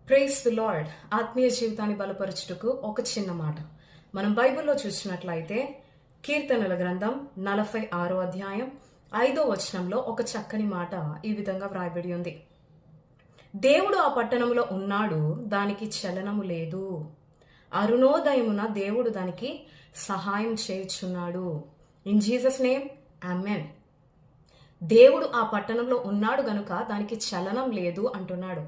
Praise the lord. ఆత్మీయ జీవితాన్ని బలపరచుటకు ఒక చిన్న మాట. మనం బైబిల్లో చూసినట్లయితే కీర్తనల గ్రంథం 46వ అధ్యాయం 5వ వచనంలో ఒక చక్కని మాట ఈ విధంగా వ్రాయబడి ఉంది. దేవుడు ఆ పట్టణంలో ఉన్నాడు, దానికి చలనము లేదు. అరుణోదయమున దేవుడు దానికి సహాయం చేయుచున్నాడు. In Jesus name amen. దేవుడు ఆ పట్టణంలో ఉన్నాడు గనుక దానికి చలనం లేదు అంటున్నాడు.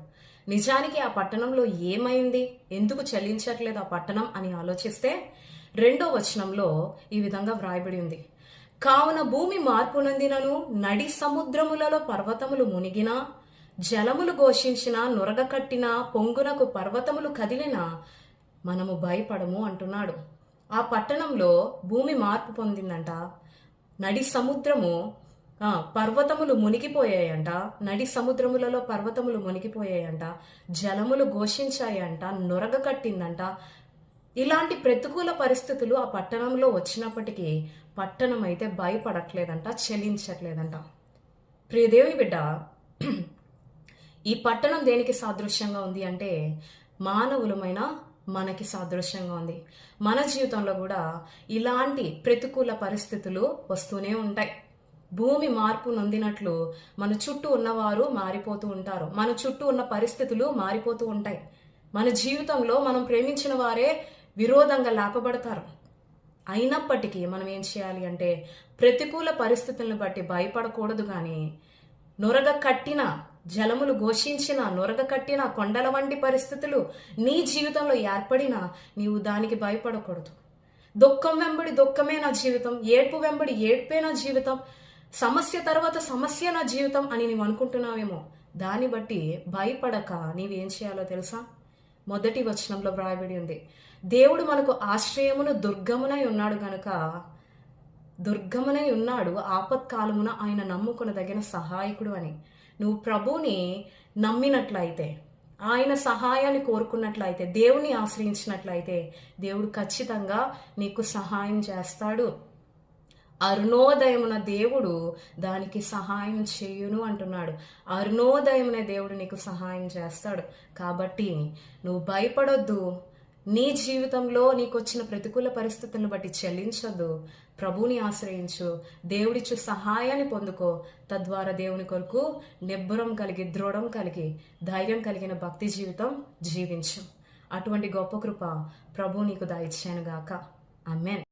నిజానికి ఆ పట్టణంలో ఏమైంది, ఎందుకు చలించట్లేదు ఆ పట్టణం అని ఆలోచిస్తే 2వ వచనంలో ఈ విధంగా వ్రాయబడి ఉంది. కావున భూమి మార్పు నొందినను, నడి సముద్రములలో పర్వతములు మునిగినా, జలములు ఘోషించిన, నురగ కట్టిన, పొంగునకు పర్వతములు కదిలినా మనము భయపడము అంటున్నాడు. ఆ పట్టణంలో భూమి మార్పు పొందిందంట, నడి సముద్రము పర్వతములు మునిగిపోయాయంట, నడి సముద్రములలో పర్వతములు మునిగిపోయాయంట, జలములు ఘోషించాయంట, నొరగ కట్టిందంట. ఇలాంటి ప్రతికూల పరిస్థితులు ఆ పట్టణంలో వచ్చినప్పటికీ పట్టణం అయితే భయపడట్లేదంట, చలించట్లేదంట. ప్రియదేవుని బిడ్డ, ఈ పట్టణం దేనికి సాదృశ్యంగా ఉంది అంటే మానవులమైన మనకి సాదృశ్యంగా ఉంది. మన జీవితంలో కూడా ఇలాంటి ప్రతికూల పరిస్థితులు వస్తూనే ఉంటాయి. భూమి మార్పు నొందినట్లు మన చుట్టూ ఉన్నవారు మారిపోతూ ఉంటారు, మన చుట్టూ ఉన్న పరిస్థితులు మారిపోతూ ఉంటాయి. మన జీవితంలో మనం ప్రేమించిన వారే విరోధంగా లేపబడతారు. అయినప్పటికీ మనం ఏం చేయాలి అంటే ప్రతికూల పరిస్థితులను బట్టి భయపడకూడదు. కానీ నొరగ కట్టిన, జలములు ఘోషించిన, నొరగ కట్టిన కొండల వంటి పరిస్థితులు నీ జీవితంలో ఏర్పడినా నీవు దానికి భయపడకూడదు. దుఃఖం వెంబడి దుఃఖమే నా జీవితం, ఏడ్పు వెంబడి ఏడ్పే నా జీవితం, సమస్య తర్వాత సమస్య నా జీవితం అని నీవు అనుకుంటున్నావేమో. దాన్ని బట్టి భయపడక నీవేం చేయాలో తెలుసా? 1వ వచనంలో వ్రాయబడి ఉంది, దేవుడు మనకు ఆశ్రయమును దుర్గమునై ఉన్నాడు గనుక, దుర్గమునై ఉన్నాడు, ఆపత్కాలమున ఆయన నమ్ముకొనదగిన సహాయకుడు అని. నువ్వు ప్రభువుని నమ్మినట్లయితే, ఆయన సహాయాన్ని కోరుకున్నట్లయితే, దేవుని ఆశ్రయించినట్లయితే దేవుడు ఖచ్చితంగా నీకు సహాయం చేస్తాడు. అరుణోదయమున దేవుడు దానికి సహాయం చేయును అంటున్నాడు. అరుణోదయమున దేవుడు నీకు సహాయం చేస్తాడు. కాబట్టి నువ్వు భయపడొద్దు. నీ జీవితంలో నీకు వచ్చిన ప్రతికూల పరిస్థితులను బట్టి చెల్లించొద్దు. ప్రభువుని ఆశ్రయించు, దేవుడిచ్చు సహాయాన్ని పొందుకో. తద్వారా దేవుని కొరకు నిబ్బరం కలిగి, దృఢం కలిగి, ధైర్యం కలిగిన భక్తి జీవితం జీవించు. అటువంటి గొప్ప కృప ప్రభు నీకు దయచేయనుగాక. ఆమేన్.